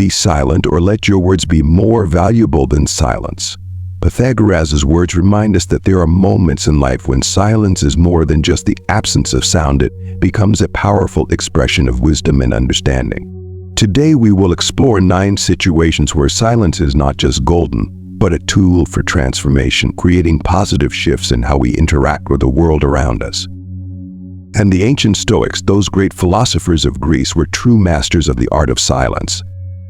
Be silent, or let your words be more valuable than silence. Pythagoras' words remind us that there are moments in life when silence is more than just the absence of sound. It becomes a powerful expression of wisdom and understanding. Today we will explore 9 situations where silence is not just golden, but a tool for transformation, creating positive shifts in how we interact with the world around us. And the ancient Stoics, those great philosophers of Greece, were true masters of the art of silence.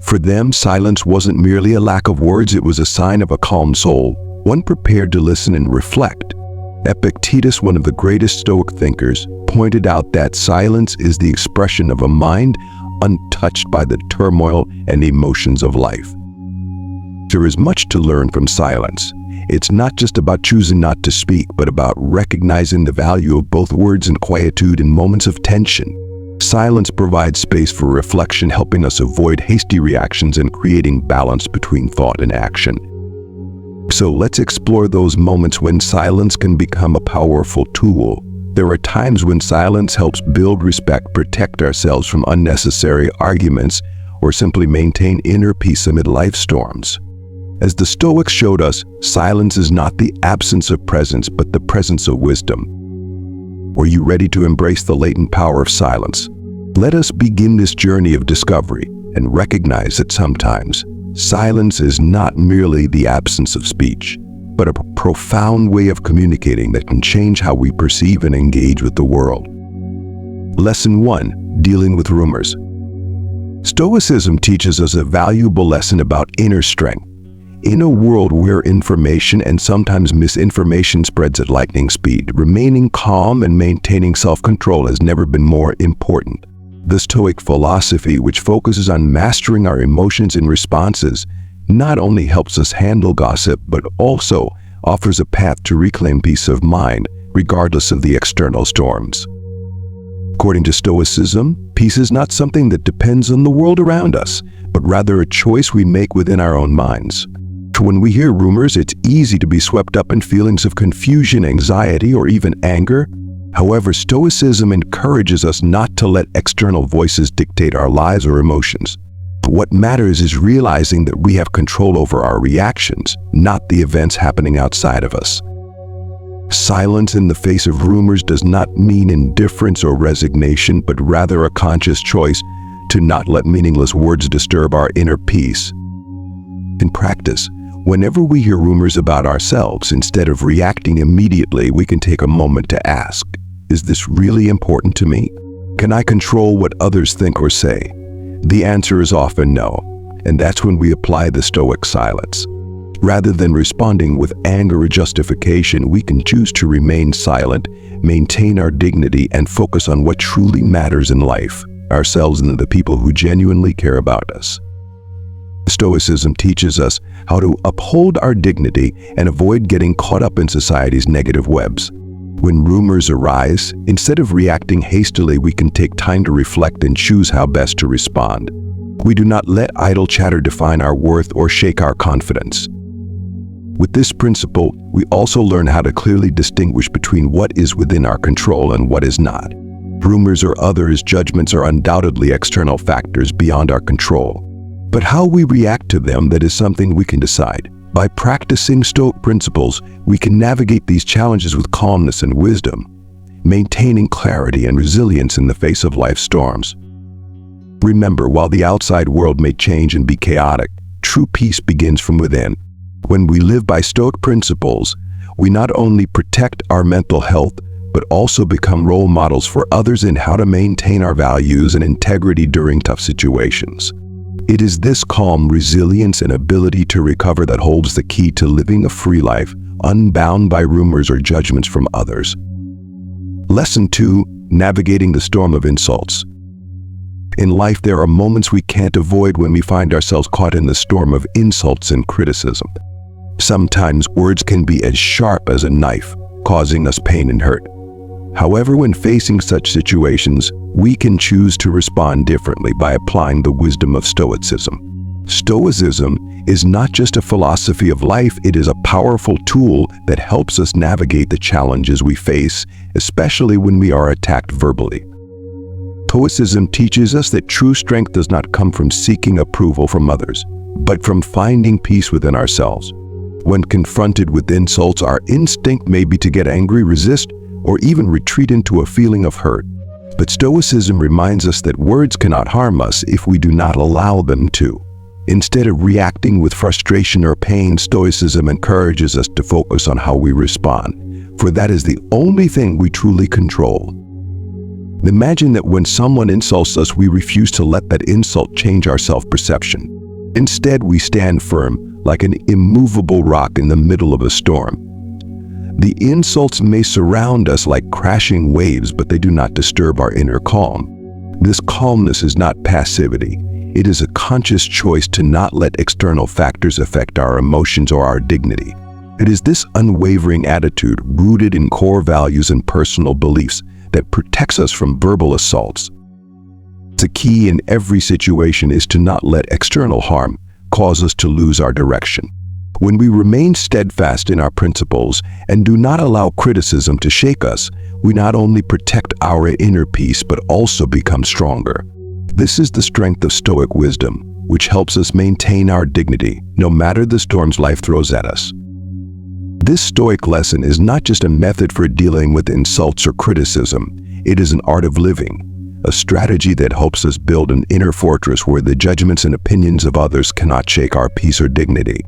For them, silence wasn't merely a lack of words, it was a sign of a calm soul, one prepared to listen and reflect. Epictetus, one of the greatest Stoic thinkers, pointed out that silence is the expression of a mind untouched by the turmoil and emotions of life. There is much to learn from silence. It's not just about choosing not to speak, but about recognizing the value of both words and quietude in moments of tension. Silence provides space for reflection, helping us avoid hasty reactions and creating balance between thought and action. So let's explore those moments when silence can become a powerful tool. There are times when silence helps build respect, protect ourselves from unnecessary arguments, or simply maintain inner peace amid life storms. As the Stoics showed us, silence is not the absence of presence, but the presence of wisdom. Are you ready to embrace the latent power of silence? Let us begin this journey of discovery and recognize that sometimes silence is not merely the absence of speech, but a profound way of communicating that can change how we perceive and engage with the world. Lesson 1. Dealing with rumors. Stoicism teaches us a valuable lesson about inner strength. In a world where information and sometimes misinformation spreads at lightning speed, remaining calm and maintaining self-control has never been more important. The Stoic philosophy, which focuses on mastering our emotions and responses, not only helps us handle gossip, but also offers a path to reclaim peace of mind, regardless of the external storms. According to Stoicism, peace is not something that depends on the world around us, but rather a choice we make within our own minds. When we hear rumors, it's easy to be swept up in feelings of confusion, anxiety, or even anger. However, Stoicism encourages us not to let external voices dictate our lives or emotions. What matters is realizing that we have control over our reactions, not the events happening outside of us. Silence in the face of rumors does not mean indifference or resignation, but rather a conscious choice to not let meaningless words disturb our inner peace. In practice, whenever we hear rumors about ourselves, instead of reacting immediately, we can take a moment to ask, is this really important to me? Can I control what others think or say? The answer is often no, and that's when we apply the Stoic silence. Rather than responding with anger or justification, we can choose to remain silent, maintain our dignity, and focus on what truly matters in life, ourselves and the people who genuinely care about us. Stoicism teaches us how to uphold our dignity and avoid getting caught up in society's negative webs. When rumors arise, instead of reacting hastily, we can take time to reflect and choose how best to respond. We do not let idle chatter define our worth or shake our confidence. With this principle, we also learn how to clearly distinguish between what is within our control and what is not. Rumors or others' judgments are undoubtedly external factors beyond our control. But how we react to them, that is something we can decide. By practicing Stoic principles, we can navigate these challenges with calmness and wisdom, maintaining clarity and resilience in the face of life's storms. Remember, while the outside world may change and be chaotic, true peace begins from within. When we live by Stoic principles, we not only protect our mental health, but also become role models for others in how to maintain our values and integrity during tough situations. It is this calm, resilience, and ability to recover that holds the key to living a free life, unbound by rumors or judgments from others. Lesson 2. Navigating the storm of insults. In life, there are moments we can't avoid when we find ourselves caught in the storm of insults and criticism. Sometimes words can be as sharp as a knife, causing us pain and hurt. However, when facing such situations, we can choose to respond differently by applying the wisdom of Stoicism. Stoicism is not just a philosophy of life, it is a powerful tool that helps us navigate the challenges we face, especially when we are attacked verbally. Stoicism teaches us that true strength does not come from seeking approval from others, but from finding peace within ourselves. When confronted with insults, our instinct may be to get angry, resist, or even retreat into a feeling of hurt. But Stoicism reminds us that words cannot harm us if we do not allow them to. Instead of reacting with frustration or pain, Stoicism encourages us to focus on how we respond, for that is the only thing we truly control. Imagine that when someone insults us, we refuse to let that insult change our self-perception. Instead, we stand firm, like an immovable rock in the middle of a storm. The insults may surround us like crashing waves, but they do not disturb our inner calm. This calmness is not passivity. It is a conscious choice to not let external factors affect our emotions or our dignity. It is this unwavering attitude, rooted in core values and personal beliefs, that protects us from verbal assaults. The key in every situation is to not let external harm cause us to lose our direction. When we remain steadfast in our principles and do not allow criticism to shake us, we not only protect our inner peace but also become stronger. This is the strength of Stoic wisdom, which helps us maintain our dignity no matter the storms life throws at us. This Stoic lesson is not just a method for dealing with insults or criticism. It is an art of living, a strategy that helps us build an inner fortress where the judgments and opinions of others cannot shake our peace or dignity.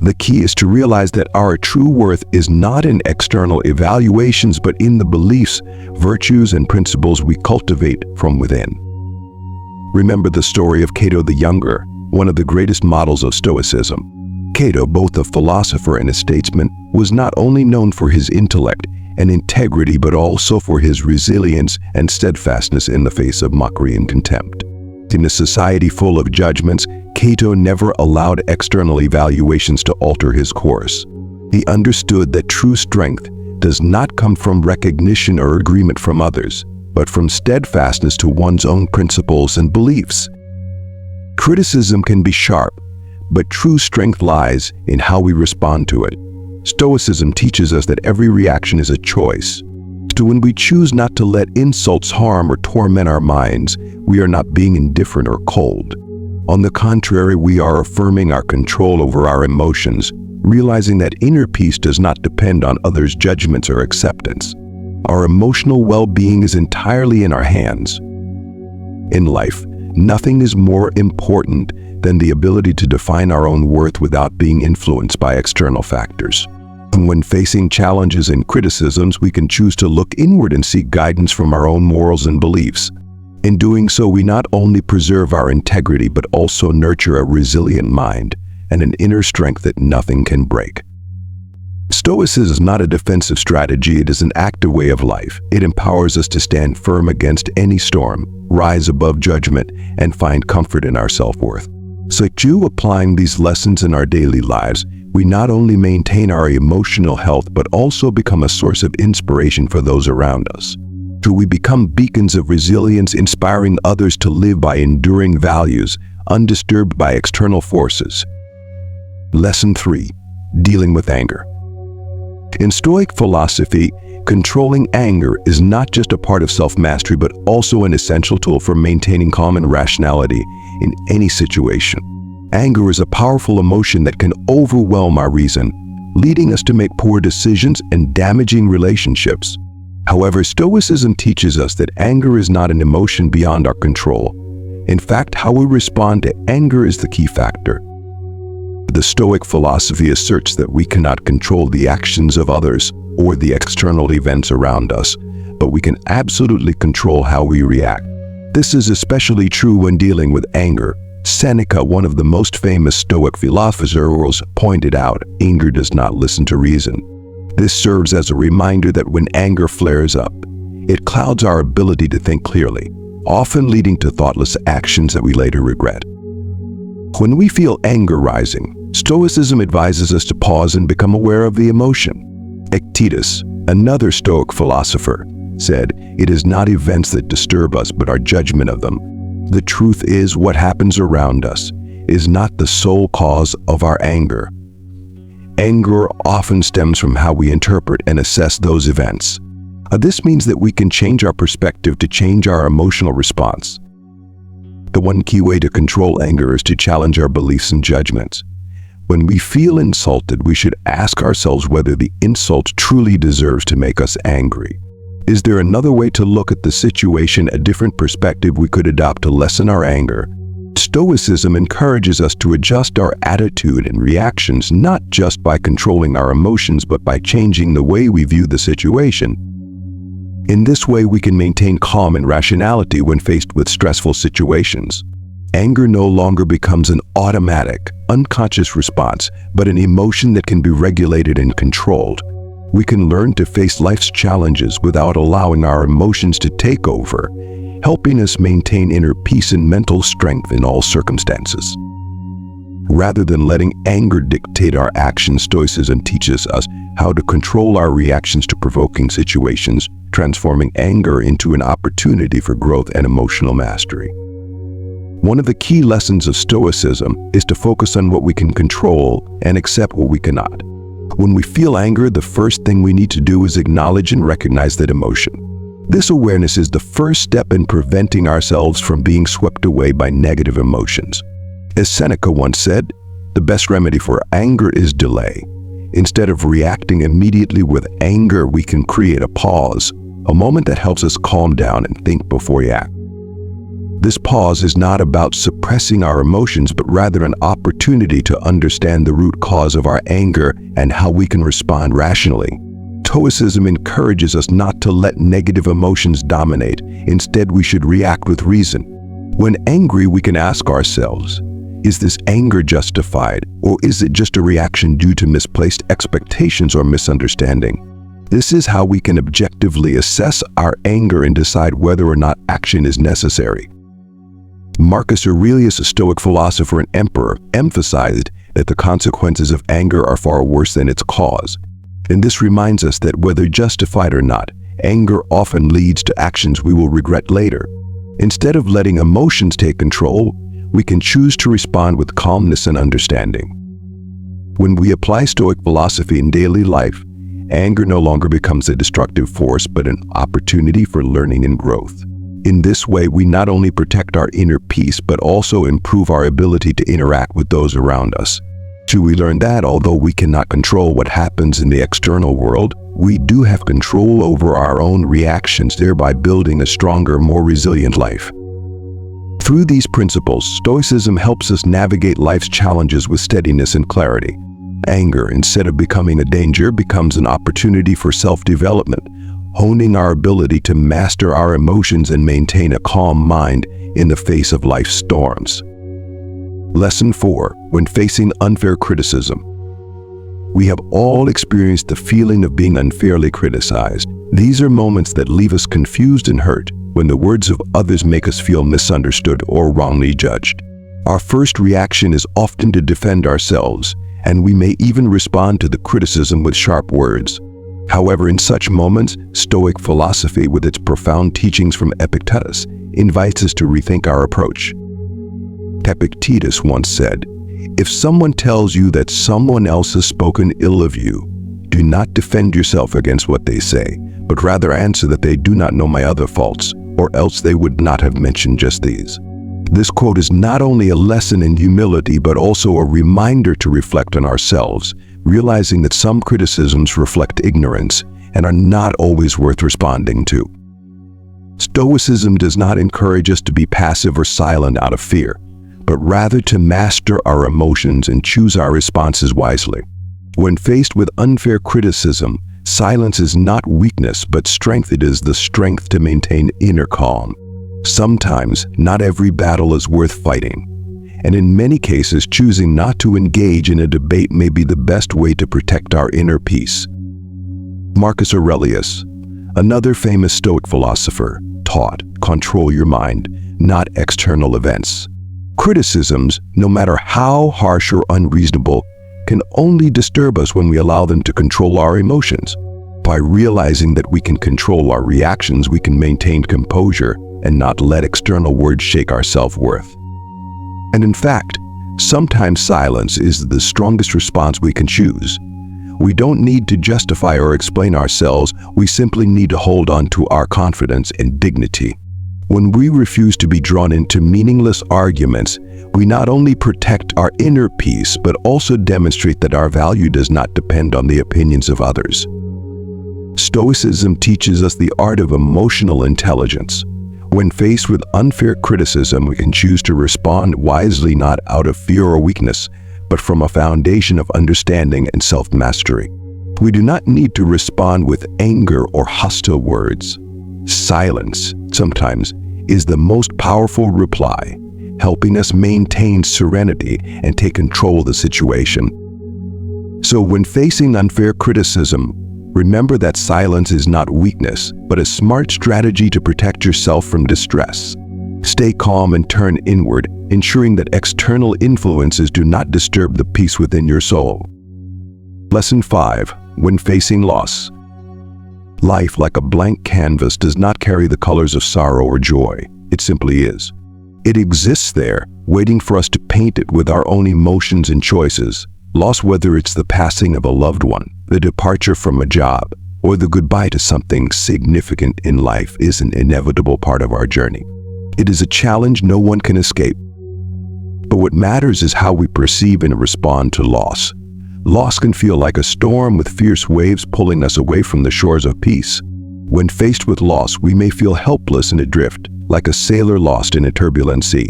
The key is to realize that our true worth is not in external evaluations, but in the beliefs, virtues, and principles we cultivate from within. Remember the story of Cato the Younger, one of the greatest models of Stoicism. Cato, both a philosopher and a statesman, was not only known for his intellect and integrity, but also for his resilience and steadfastness in the face of mockery and contempt. In a society full of judgments, Cato never allowed external evaluations to alter his course. He understood that true strength does not come from recognition or agreement from others, but from steadfastness to one's own principles and beliefs. Criticism can be sharp, but true strength lies in how we respond to it. Stoicism teaches us that every reaction is a choice. So when we choose not to let insults harm or torment our minds, we are not being indifferent or cold. On the contrary, we are affirming our control over our emotions, realizing that inner peace does not depend on others' judgments or acceptance. Our emotional well-being is entirely in our hands. In life, nothing is more important than the ability to define our own worth without being influenced by external factors. And when facing challenges and criticisms, we can choose to look inward and seek guidance from our own morals and beliefs. In doing so, we not only preserve our integrity, but also nurture a resilient mind and an inner strength that nothing can break. Stoicism is not a defensive strategy, it is an active way of life. It empowers us to stand firm against any storm, rise above judgment, and find comfort in our self-worth. So through applying these lessons in our daily lives, we not only maintain our emotional health, but also become a source of inspiration for those around us. So we become beacons of resilience, inspiring others to live by enduring values, undisturbed by external forces. Lesson 3. Dealing with anger. In Stoic philosophy, controlling anger is not just a part of self-mastery, but also an essential tool for maintaining calm and rationality in any situation. Anger is a powerful emotion that can overwhelm our reason, leading us to make poor decisions and damaging relationships. However, Stoicism teaches us that anger is not an emotion beyond our control. In fact, how we respond to anger is the key factor. The Stoic philosophy asserts that we cannot control the actions of others or the external events around us, but we can absolutely control how we react. This is especially true when dealing with anger. Seneca, one of the most famous Stoic philosophers, pointed out, anger does not listen to reason. This serves as a reminder that when anger flares up, it clouds our ability to think clearly, often leading to thoughtless actions that we later regret. When we feel anger rising, Stoicism advises us to pause and become aware of the emotion. Epictetus, another Stoic philosopher, said, "It is not events that disturb us, but our judgment of them. The truth is, what happens around us is not the sole cause of our anger. Anger often stems from how we interpret and assess those events. This means that we can change our perspective to change our emotional response. The one key way to control anger is to challenge our beliefs and judgments. When we feel insulted, we should ask ourselves whether the insult truly deserves to make us angry. Is there another way to look at the situation, a different perspective we could adopt to lessen our anger? Stoicism encourages us to adjust our attitude and reactions not just by controlling our emotions, but by changing the way we view the situation. In this way, we can maintain calm and rationality when faced with stressful situations. Anger no longer becomes an automatic, unconscious response, but an emotion that can be regulated and controlled. We can learn to face life's challenges without allowing our emotions to take over, helping us maintain inner peace and mental strength in all circumstances. Rather than letting anger dictate our actions, Stoicism teaches us how to control our reactions to provoking situations, transforming anger into an opportunity for growth and emotional mastery. One of the key lessons of Stoicism is to focus on what we can control and accept what we cannot. When we feel anger, the first thing we need to do is acknowledge and recognize that emotion. This awareness is the first step in preventing ourselves from being swept away by negative emotions. As Seneca once said, the best remedy for anger is delay. Instead of reacting immediately with anger, we can create a pause, a moment that helps us calm down and think before we act. This pause is not about suppressing our emotions, but rather an opportunity to understand the root cause of our anger and how we can respond rationally. Stoicism encourages us not to let negative emotions dominate. Instead, we should react with reason. When angry, we can ask ourselves, is this anger justified, or is it just a reaction due to misplaced expectations or misunderstanding? This is how we can objectively assess our anger and decide whether or not action is necessary. Marcus Aurelius, a Stoic philosopher and emperor, emphasized that the consequences of anger are far worse than its cause. And this reminds us that whether justified or not, anger often leads to actions we will regret later. Instead of letting emotions take control, we can choose to respond with calmness and understanding. When we apply Stoic philosophy in daily life, anger no longer becomes a destructive force, but an opportunity for learning and growth. In this way, we not only protect our inner peace, but also improve our ability to interact with those around us. So we learn that although we cannot control what happens in the external world, we do have control over our own reactions, thereby building a stronger, more resilient life. Through these principles, Stoicism helps us navigate life's challenges with steadiness and clarity. Anger, instead of becoming a danger, becomes an opportunity for self-development, honing our ability to master our emotions and maintain a calm mind in the face of life's storms. Lesson 4. When facing unfair criticism. We have all experienced the feeling of being unfairly criticized. These are moments that leave us confused and hurt when the words of others make us feel misunderstood or wrongly judged. Our first reaction is often to defend ourselves, and we may even respond to the criticism with sharp words. However, in such moments, Stoic philosophy, with its profound teachings from Epictetus, invites us to rethink our approach. Epictetus once said, "If someone tells you that someone else has spoken ill of you, do not defend yourself against what they say, but rather answer that they do not know my other faults, or else they would not have mentioned just these." This quote is not only a lesson in humility, but also a reminder to reflect on ourselves, realizing that some criticisms reflect ignorance and are not always worth responding to. Stoicism does not encourage us to be passive or silent out of fear, but rather to master our emotions and choose our responses wisely. When faced with unfair criticism, silence is not weakness, but strength. It is the strength to maintain inner calm. Sometimes, not every battle is worth fighting, and in many cases, choosing not to engage in a debate may be the best way to protect our inner peace. Marcus Aurelius, another famous Stoic philosopher, taught, "Control your mind, not external events." Criticisms, no matter how harsh or unreasonable, can only disturb us when we allow them to control our emotions. By realizing that we can control our reactions, we can maintain composure and not let external words shake our self-worth. And in fact, sometimes silence is the strongest response we can choose. We don't need to justify or explain ourselves, we simply need to hold on to our confidence and dignity. When we refuse to be drawn into meaningless arguments, we not only protect our inner peace, but also demonstrate that our value does not depend on the opinions of others. Stoicism teaches us the art of emotional intelligence. When faced with unfair criticism, we can choose to respond wisely, not out of fear or weakness, but from a foundation of understanding and self-mastery. We do not need to respond with anger or hostile words. Silence, sometimes, is the most powerful reply, helping us maintain serenity and take control of the situation. So when facing unfair criticism, remember that silence is not weakness, but a smart strategy to protect yourself from distress. Stay calm and turn inward, ensuring that external influences do not disturb the peace within your soul. Lesson 5. When facing loss. Life, like a blank canvas, does not carry the colors of sorrow or joy. It simply is. It exists there, waiting for us to paint it with our own emotions and choices. Loss, whether it's the passing of a loved one, the departure from a job, or the goodbye to something significant in life, is an inevitable part of our journey. It is a challenge no one can escape. But what matters is how we perceive and respond to loss. Loss can feel like a storm with fierce waves pulling us away from the shores of peace. When faced with loss, we may feel helpless and adrift, like a sailor lost in a turbulent sea.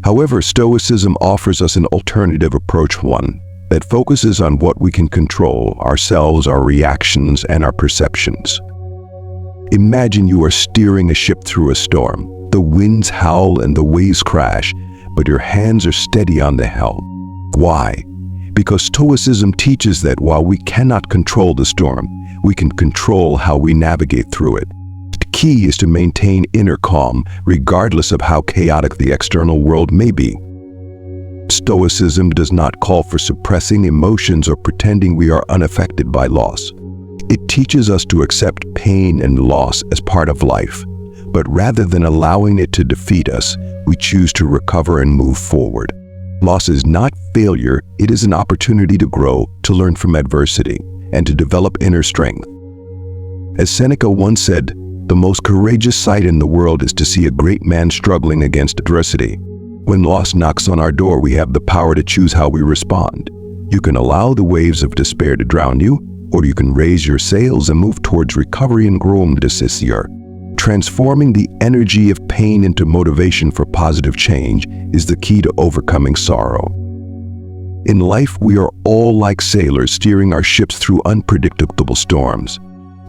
However, Stoicism offers us an alternative approach, one that focuses on what we can control: ourselves, our reactions, and our perceptions. Imagine you are steering a ship through a storm. The winds howl and the waves crash, but your hands are steady on the helm. Why? Because Stoicism teaches that while we cannot control the storm, we can control how we navigate through it. The key is to maintain inner calm, regardless of how chaotic the external world may be. Stoicism does not call for suppressing emotions or pretending we are unaffected by loss. It teaches us to accept pain and loss as part of life, but rather than allowing it to defeat us, we choose to recover and move forward. Loss is not failure, it is an opportunity to grow, to learn from adversity, and to develop inner strength. As Seneca once said, the most courageous sight in the world is to see a great man struggling against adversity. When loss knocks on our door, we have the power to choose how we respond. You can allow the waves of despair to drown you, or you can raise your sails and move towards recovery and growth. Transforming the energy of pain into motivation for positive change is the key to overcoming sorrow. In life, we are all like sailors steering our ships through unpredictable storms.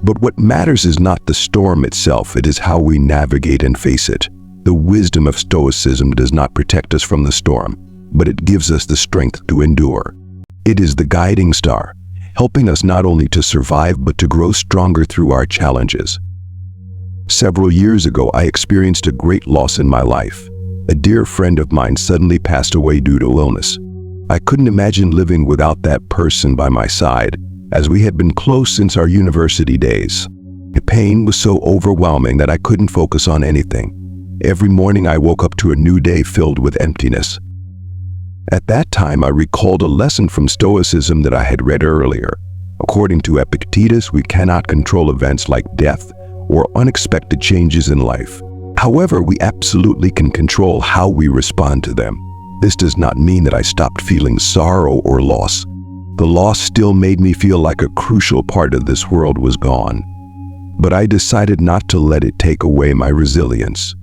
But what matters is not the storm itself, it is how we navigate and face it. The wisdom of Stoicism does not protect us from the storm, but it gives us the strength to endure. It is the guiding star, helping us not only to survive but to grow stronger through our challenges. Several years ago, I experienced a great loss in my life. A dear friend of mine suddenly passed away due to illness. I couldn't imagine living without that person by my side, as we had been close since our university days. The pain was so overwhelming that I couldn't focus on anything. Every morning I woke up to a new day filled with emptiness. At that time, I recalled a lesson from Stoicism that I had read earlier. According to Epictetus, we cannot control events like death or unexpected changes in life. However, we absolutely can control how we respond to them. This does not mean that I stopped feeling sorrow or loss. The loss still made me feel like a crucial part of this world was gone. But I decided not to let it take away my resilience.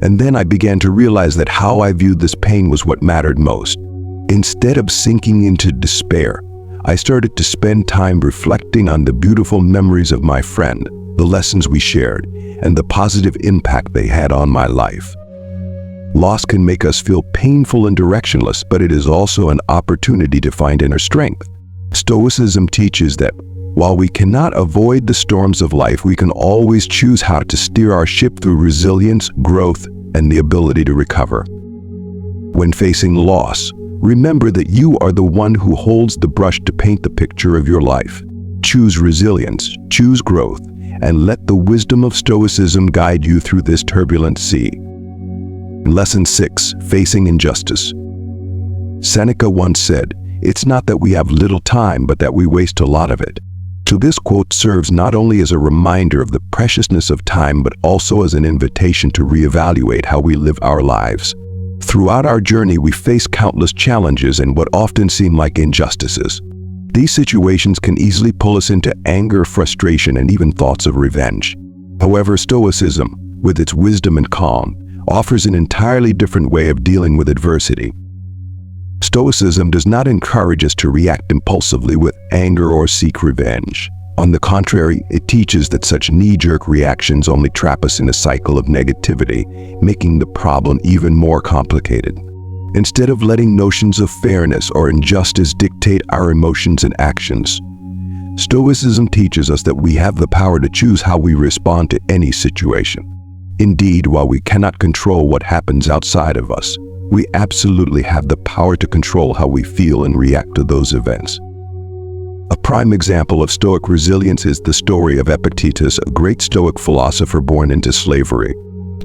And then I began to realize that how I viewed this pain was what mattered most. Instead of sinking into despair, I started to spend time reflecting on the beautiful memories of my friend, the lessons we shared, and the positive impact they had on my life. Loss can make us feel painful and directionless, but it is also an opportunity to find inner strength. Stoicism teaches that while we cannot avoid the storms of life, we can always choose how to steer our ship through resilience, growth, and the ability to recover. When facing loss, remember that you are the one who holds the brush to paint the picture of your life. Choose resilience, choose growth, and let the wisdom of Stoicism guide you through this turbulent sea. Lesson 6. Facing injustice. Seneca once said, It's not that we have little time, but that we waste a lot of it. So this quote serves not only as a reminder of the preciousness of time, but also as an invitation to reevaluate how we live our lives. Throughout our journey, we face countless challenges and what often seem like injustices. These situations can easily pull us into anger, frustration, and even thoughts of revenge. However, Stoicism, with its wisdom and calm, offers an entirely different way of dealing with adversity. Stoicism does not encourage us to react impulsively with anger or seek revenge. On the contrary, it teaches that such knee-jerk reactions only trap us in a cycle of negativity, making the problem even more complicated. Instead of letting notions of fairness or injustice dictate our emotions and actions, Stoicism teaches us that we have the power to choose how we respond to any situation. Indeed, while we cannot control what happens outside of us, we absolutely have the power to control how we feel and react to those events. A prime example of Stoic resilience is the story of Epictetus, a great Stoic philosopher born into slavery.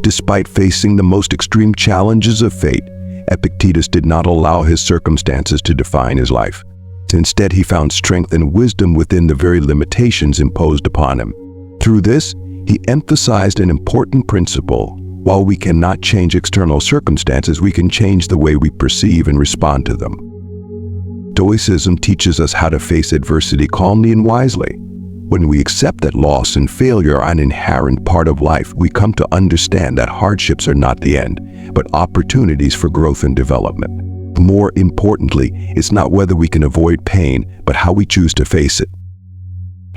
Despite facing the most extreme challenges of fate, Epictetus did not allow his circumstances to define his life. Instead, he found strength and wisdom within the very limitations imposed upon him. Through this, he emphasized an important principle. While we cannot change external circumstances, we can change the way we perceive and respond to them. Stoicism teaches us how to face adversity calmly and wisely. When we accept that loss and failure are an inherent part of life, we come to understand that hardships are not the end, but opportunities for growth and development. More importantly, it's not whether we can avoid pain, but how we choose to face it.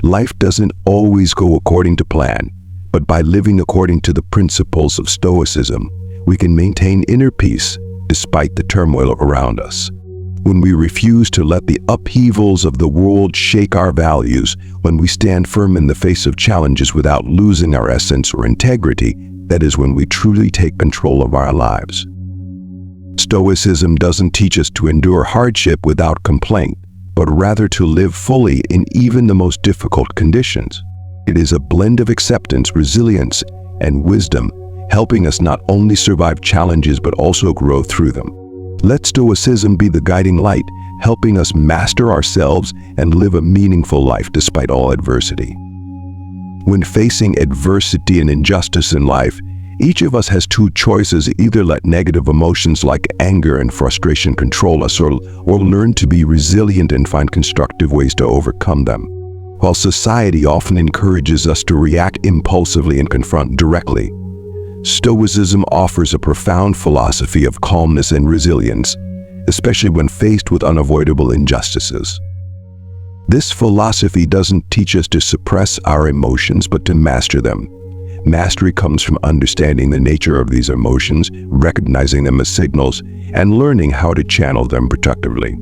Life doesn't always go according to plan, but by living according to the principles of Stoicism, we can maintain inner peace despite the turmoil around us. When we refuse to let the upheavals of the world shake our values, when we stand firm in the face of challenges without losing our essence or integrity, that is when we truly take control of our lives. Stoicism doesn't teach us to endure hardship without complaint, but rather to live fully in even the most difficult conditions. It is a blend of acceptance, resilience, and wisdom, helping us not only survive challenges but also grow through them. Let Stoicism be the guiding light, helping us master ourselves and live a meaningful life despite all adversity. When facing adversity and injustice in life, each of us has two choices: either let negative emotions like anger and frustration control us, or learn to be resilient and find constructive ways to overcome them. While society often encourages us to react impulsively and confront directly, Stoicism offers a profound philosophy of calmness and resilience, especially when faced with unavoidable injustices. This philosophy doesn't teach us to suppress our emotions, but to master them. Mastery comes from understanding the nature of these emotions, recognizing them as signals, and learning how to channel them productively.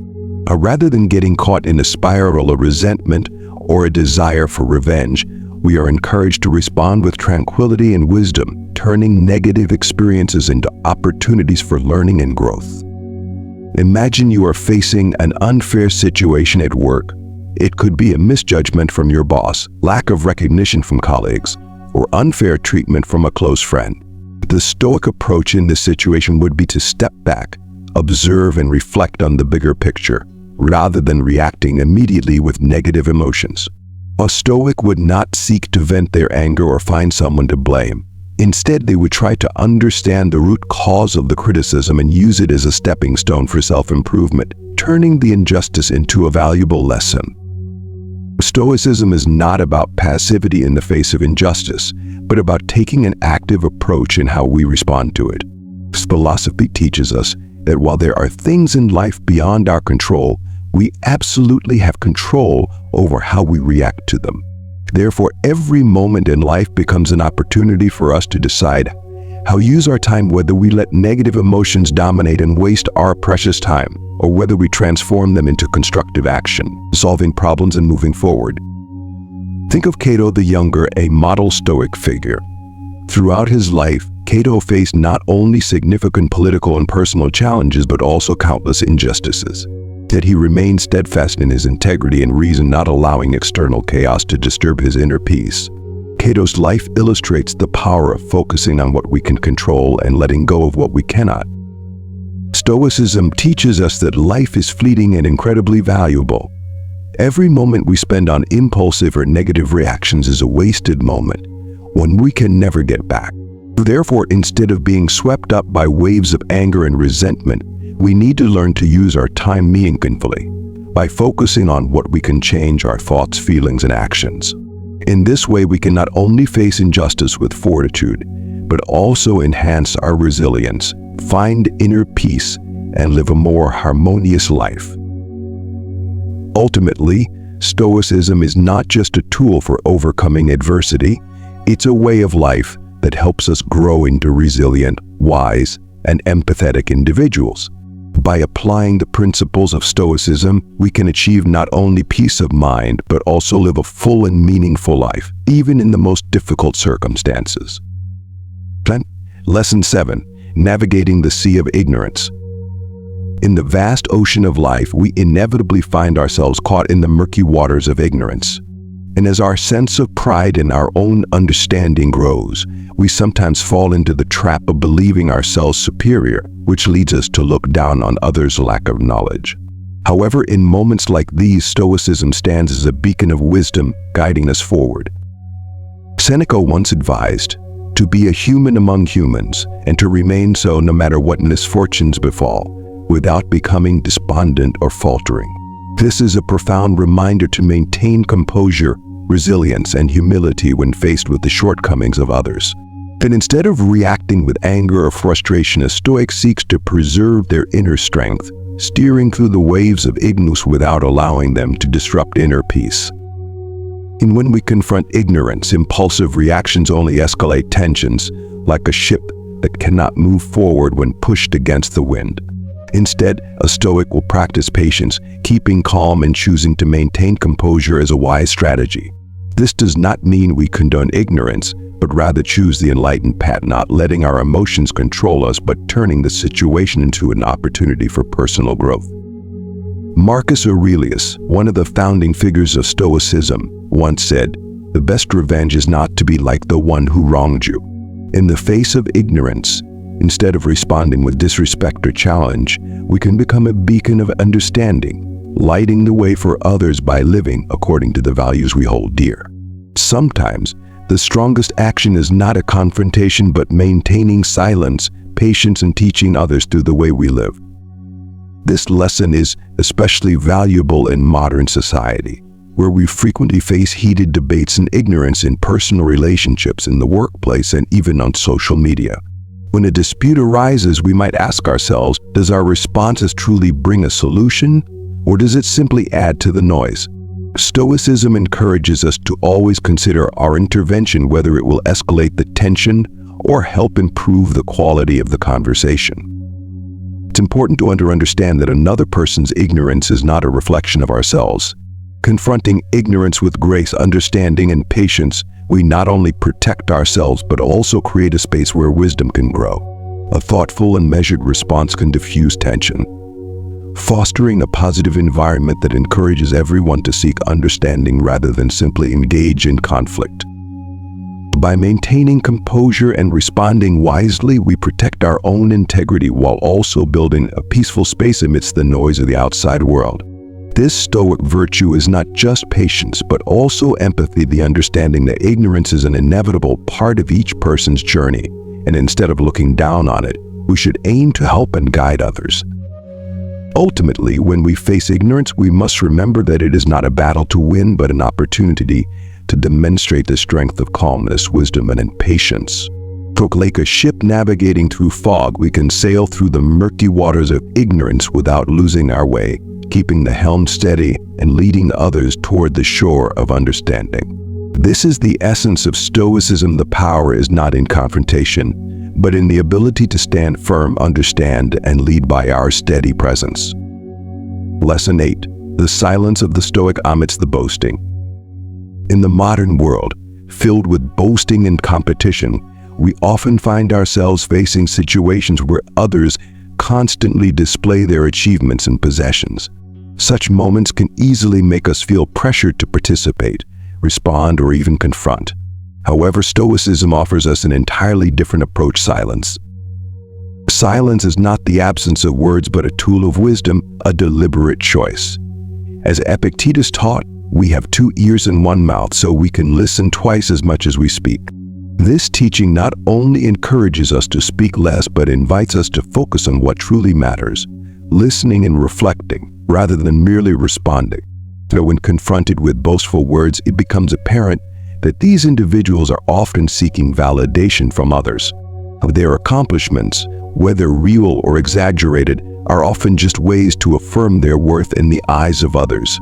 Rather than getting caught in a spiral of resentment or a desire for revenge, we are encouraged to respond with tranquility and wisdom, turning negative experiences into opportunities for learning and growth. Imagine you are facing an unfair situation at work. It could be a misjudgment from your boss, lack of recognition from colleagues, or unfair treatment from a close friend. The Stoic approach in this situation would be to step back, observe, and reflect on the bigger picture, rather than reacting immediately with negative emotions. A Stoic would not seek to vent their anger or find someone to blame. Instead, they would try to understand the root cause of the criticism and use it as a stepping stone for self-improvement, turning the injustice into a valuable lesson. Stoicism is not about passivity in the face of injustice, but about taking an active approach in how we respond to it. This philosophy teaches us that while there are things in life beyond our control, we absolutely have control over how we react to them. Therefore, every moment in life becomes an opportunity for us to decide how to use our time, whether we let negative emotions dominate and waste our precious time, or whether we transform them into constructive action, solving problems and moving forward. Think of Cato the Younger, a model Stoic figure. Throughout his life, Cato faced not only significant political and personal challenges, but also countless injustices. Yet he remained steadfast in his integrity and reason, not allowing external chaos to disturb his inner peace. Cato's life illustrates the power of focusing on what we can control and letting go of what we cannot. Stoicism teaches us that life is fleeting and incredibly valuable. Every moment we spend on impulsive or negative reactions is a wasted moment, one we can never get back. Therefore, instead of being swept up by waves of anger and resentment, we need to learn to use our time meaningfully by focusing on what we can change: our thoughts, feelings, and actions. In this way, we can not only face injustice with fortitude, but also enhance our resilience, find inner peace, and live a more harmonious life. Ultimately, Stoicism is not just a tool for overcoming adversity, it's a way of life that helps us grow into resilient, wise, and empathetic individuals. By applying the principles of Stoicism, we can achieve not only peace of mind, but also live a full and meaningful life, even in the most difficult circumstances. Lesson 7. Navigating the Sea of Ignorance. In the vast ocean of life, we inevitably find ourselves caught in the murky waters of ignorance. And as our sense of pride in our own understanding grows, we sometimes fall into the trap of believing ourselves superior, which leads us to look down on others' lack of knowledge. However, in moments like these, Stoicism stands as a beacon of wisdom, guiding us forward. Seneca once advised, "To be a human among humans, and to remain so no matter what misfortunes befall, without becoming despondent or faltering." This is a profound reminder to maintain composure, resilience, and humility when faced with the shortcomings of others. And instead of reacting with anger or frustration, a Stoic seeks to preserve their inner strength, steering through the waves of ignorance without allowing them to disrupt inner peace. And when we confront ignorance, impulsive reactions only escalate tensions, like a ship that cannot move forward when pushed against the wind. Instead, a Stoic will practice patience, keeping calm and choosing to maintain composure as a wise strategy. This does not mean we condone ignorance, but rather choose the enlightened path, not letting our emotions control us, but turning the situation into an opportunity for personal growth. Marcus Aurelius, one of the founding figures of Stoicism, once said, "The best revenge is not to be like the one who wronged you." In the face of ignorance, instead of responding with disrespect or challenge, we can become a beacon of understanding, lighting the way for others by living according to the values we hold dear. Sometimes, the strongest action is not a confrontation, but maintaining silence, patience, and teaching others through the way we live. This lesson is especially valuable in modern society, where we frequently face heated debates and ignorance in personal relationships, in the workplace, and even on social media. When a dispute arises, we might ask ourselves, does our responses truly bring a solution, or does it simply add to the noise? Stoicism encourages us to always consider our intervention, whether it will escalate the tension or help improve the quality of the conversation. It's important to understand that another person's ignorance is not a reflection of ourselves. Confronting ignorance with grace, understanding, and patience, we not only protect ourselves but also create a space where wisdom can grow. A thoughtful and measured response can diffuse tension, fostering a positive environment that encourages everyone to seek understanding rather than simply engage in conflict. By maintaining composure and responding wisely, we protect our own integrity while also building a peaceful space amidst the noise of the outside world. This Stoic virtue is not just patience, but also empathy, the understanding that ignorance is an inevitable part of each person's journey, and instead of looking down on it, we should aim to help and guide others. Ultimately, when we face ignorance, we must remember that it is not a battle to win, but an opportunity to demonstrate the strength of calmness, wisdom, and patience. Like a ship navigating through fog, we can sail through the murky waters of ignorance without losing our way, keeping the helm steady and leading others toward the shore of understanding. This is the essence of Stoicism. The power is not in confrontation, but in the ability to stand firm, understand, and lead by our steady presence. Lesson 8. The silence of the Stoic amidst the boasting. In the modern world, filled with boasting and competition, we often find ourselves facing situations where others constantly display their achievements and possessions. Such moments can easily make us feel pressured to participate, respond, or even confront. However, Stoicism offers us an entirely different approach: silence. Silence is not the absence of words but a tool of wisdom, a deliberate choice. As Epictetus taught, we have 2 ears and 1 mouth so we can listen twice as much as we speak. This teaching not only encourages us to speak less but invites us to focus on what truly matters, listening and reflecting rather than merely responding. When confronted with boastful words, it becomes apparent that these individuals are often seeking validation from others. Their accomplishments, whether real or exaggerated, are often just ways to affirm their worth in the eyes of others.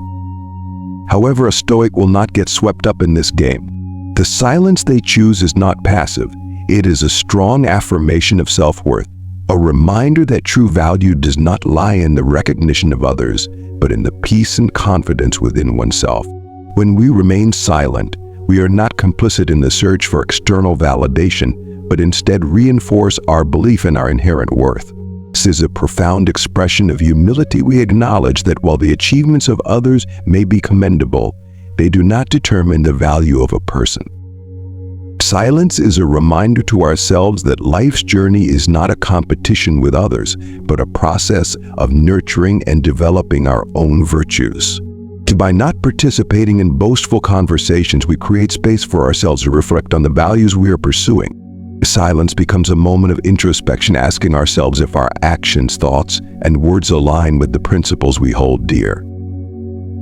However, a Stoic will not get swept up in this game. The silence they choose is not passive. It is a strong affirmation of self-worth, a reminder that true value does not lie in the recognition of others, but in the peace and confidence within oneself. When we remain silent, we are not complicit in the search for external validation, but instead reinforce our belief in our inherent worth. This is a profound expression of humility. We acknowledge that while the achievements of others may be commendable, they do not determine the value of a person. Silence is a reminder to ourselves that life's journey is not a competition with others, but a process of nurturing and developing our own virtues. By not participating in boastful conversations, we create space for ourselves to reflect on the values we are pursuing. Silence becomes a moment of introspection, asking ourselves if our actions, thoughts, and words align with the principles we hold dear.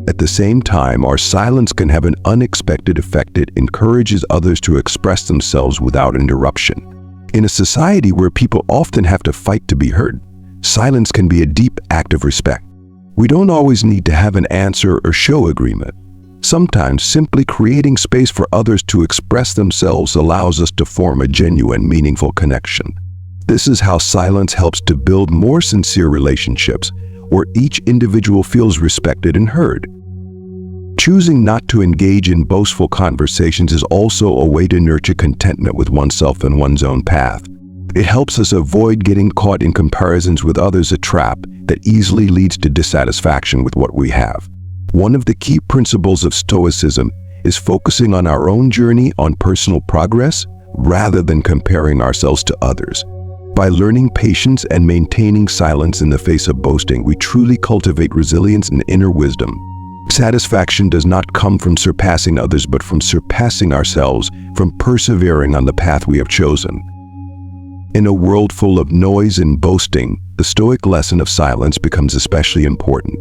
At the same time, our silence can have an unexpected effect. It encourages others to express themselves without interruption. In a society where people often have to fight to be heard, silence can be a deep act of respect. We don't always need to have an answer or show agreement. Sometimes simply creating space for others to express themselves allows us to form a genuine, meaningful connection. This is how silence helps to build more sincere relationships, where each individual feels respected and heard. Choosing not to engage in boastful conversations is also a way to nurture contentment with oneself and one's own path. It helps us avoid getting caught in comparisons with others, a trap that easily leads to dissatisfaction with what we have. One of the key principles of Stoicism is focusing on our own journey, on personal progress, rather than comparing ourselves to others. By learning patience and maintaining silence in the face of boasting, we truly cultivate resilience and inner wisdom. Satisfaction does not come from surpassing others, but from surpassing ourselves, from persevering on the path we have chosen. In a world full of noise and boasting, the Stoic lesson of silence becomes especially important.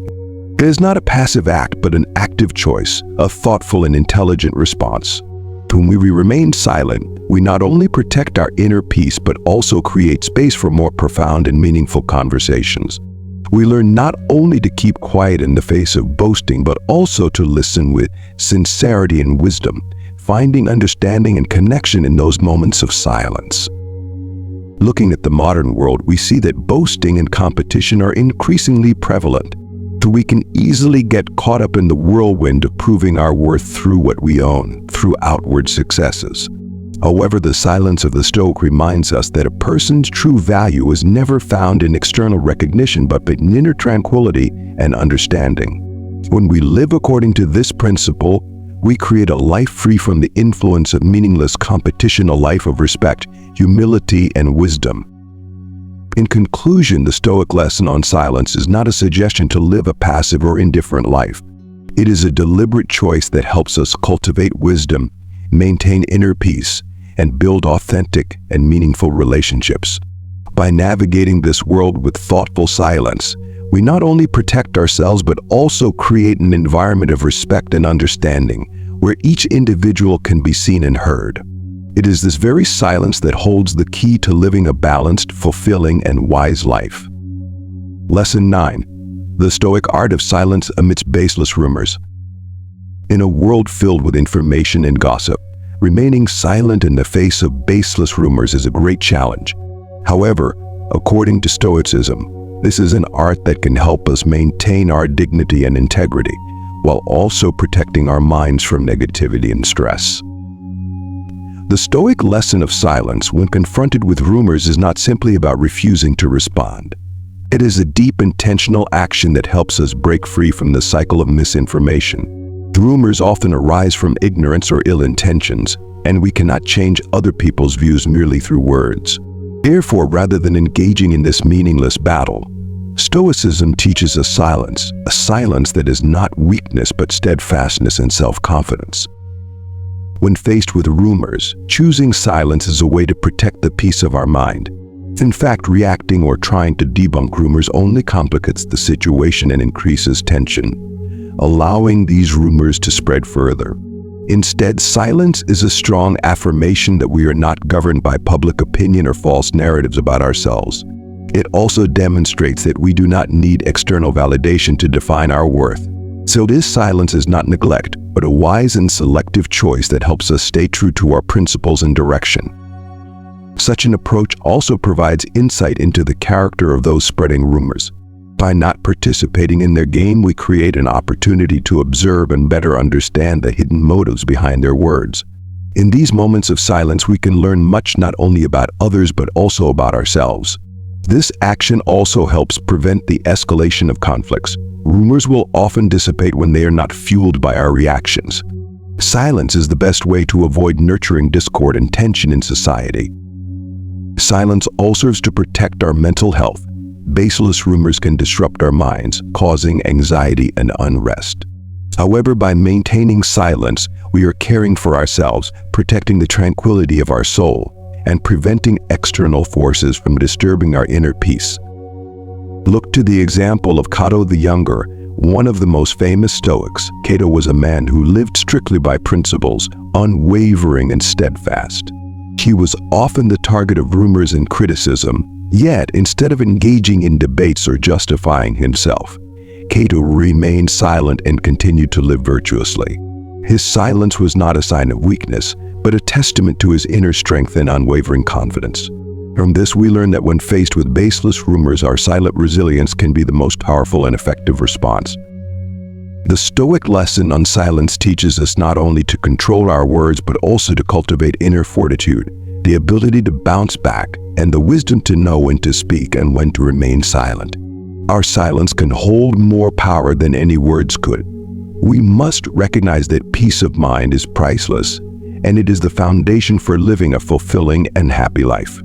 It is not a passive act, but an active choice, a thoughtful and intelligent response. When we remain silent, we not only protect our inner peace, but also create space for more profound and meaningful conversations. We learn not only to keep quiet in the face of boasting, but also to listen with sincerity and wisdom, finding understanding and connection in those moments of silence. Looking at the modern world, we see that boasting and competition are increasingly prevalent. We can easily get caught up in the whirlwind of proving our worth through what we own, through outward successes. However, the silence of the Stoic reminds us that a person's true value is never found in external recognition, but in inner tranquility and understanding. When we live according to this principle, we create a life free from the influence of meaningless competition, a life of respect, humility, and wisdom. In conclusion, the Stoic lesson on silence is not a suggestion to live a passive or indifferent life. It is a deliberate choice that helps us cultivate wisdom, maintain inner peace, and build authentic and meaningful relationships. By navigating this world with thoughtful silence, we not only protect ourselves but also create an environment of respect and understanding where each individual can be seen and heard. It is this very silence that holds the key to living a balanced, fulfilling, and wise life. Lesson 9. The Stoic Art of Silence Amidst Baseless Rumors. In a world filled with information and gossip, remaining silent in the face of baseless rumors is a great challenge. However, according to Stoicism, this is an art that can help us maintain our dignity and integrity, while also protecting our minds from negativity and stress. The Stoic lesson of silence when confronted with rumors is not simply about refusing to respond. It is a deep, intentional action that helps us break free from the cycle of misinformation. Rumors often arise from ignorance or ill intentions, and we cannot change other people's views merely through words. Therefore, rather than engaging in this meaningless battle, Stoicism teaches us silence, a silence that is not weakness but steadfastness and self-confidence. When faced with rumors, choosing silence is a way to protect the peace of our mind. In fact, reacting or trying to debunk rumors only complicates the situation and increases tension, allowing these rumors to spread further. Instead, silence is a strong affirmation that we are not governed by public opinion or false narratives about ourselves. It also demonstrates that we do not need external validation to define our worth. So this silence is not neglect, but a wise and selective choice that helps us stay true to our principles and direction. Such an approach also provides insight into the character of those spreading rumors. By not participating in their game, we create an opportunity to observe and better understand the hidden motives behind their words. In these moments of silence, we can learn much not only about others but also about ourselves. This action also helps prevent the escalation of conflicts. Rumors will often dissipate when they are not fueled by our reactions. Silence is the best way to avoid nurturing discord and tension in society. Silence also serves to protect our mental health. Baseless rumors can disrupt our minds, causing anxiety and unrest. However, by maintaining silence, we are caring for ourselves, protecting the tranquility of our soul, and preventing external forces from disturbing our inner peace. Look to the example of Cato the Younger, one of the most famous Stoics. Cato was a man who lived strictly by principles, unwavering and steadfast. He was often the target of rumors and criticism, yet instead of engaging in debates or justifying himself, Cato remained silent and continued to live virtuously. His silence was not a sign of weakness, but a testament to his inner strength and unwavering confidence. From this, we learn that when faced with baseless rumors, our silent resilience can be the most powerful and effective response. The Stoic lesson on silence teaches us not only to control our words, but also to cultivate inner fortitude, the ability to bounce back, and the wisdom to know when to speak and when to remain silent. Our silence can hold more power than any words could. We must recognize that peace of mind is priceless, and it is the foundation for living a fulfilling and happy life.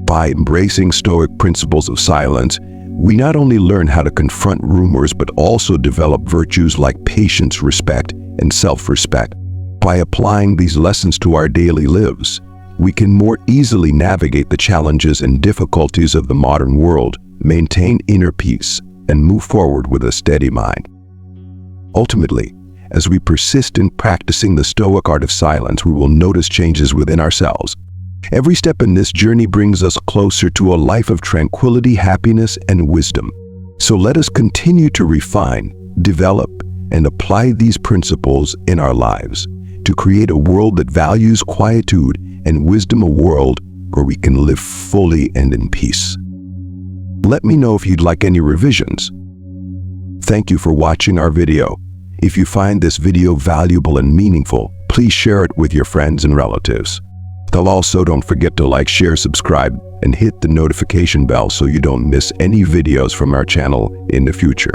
By embracing Stoic principles of silence, we not only learn how to confront rumors, but also develop virtues like patience, respect, and self-respect. By applying these lessons to our daily lives, we can more easily navigate the challenges and difficulties of the modern world, maintain inner peace, and move forward with a steady mind. Ultimately, as we persist in practicing the Stoic art of silence, we will notice changes within ourselves. Every step in this journey brings us closer to a life of tranquility, happiness, and wisdom. So let us continue to refine, develop, and apply these principles in our lives to create a world that values quietude and wisdom, a world where we can live fully and in peace. Let me know if you'd like any revisions. Thank you for watching our video. If you find this video valuable and meaningful, please share it with your friends and relatives. Also, don't forget to like, share, subscribe, and hit the notification bell so you don't miss any videos from our channel in the future.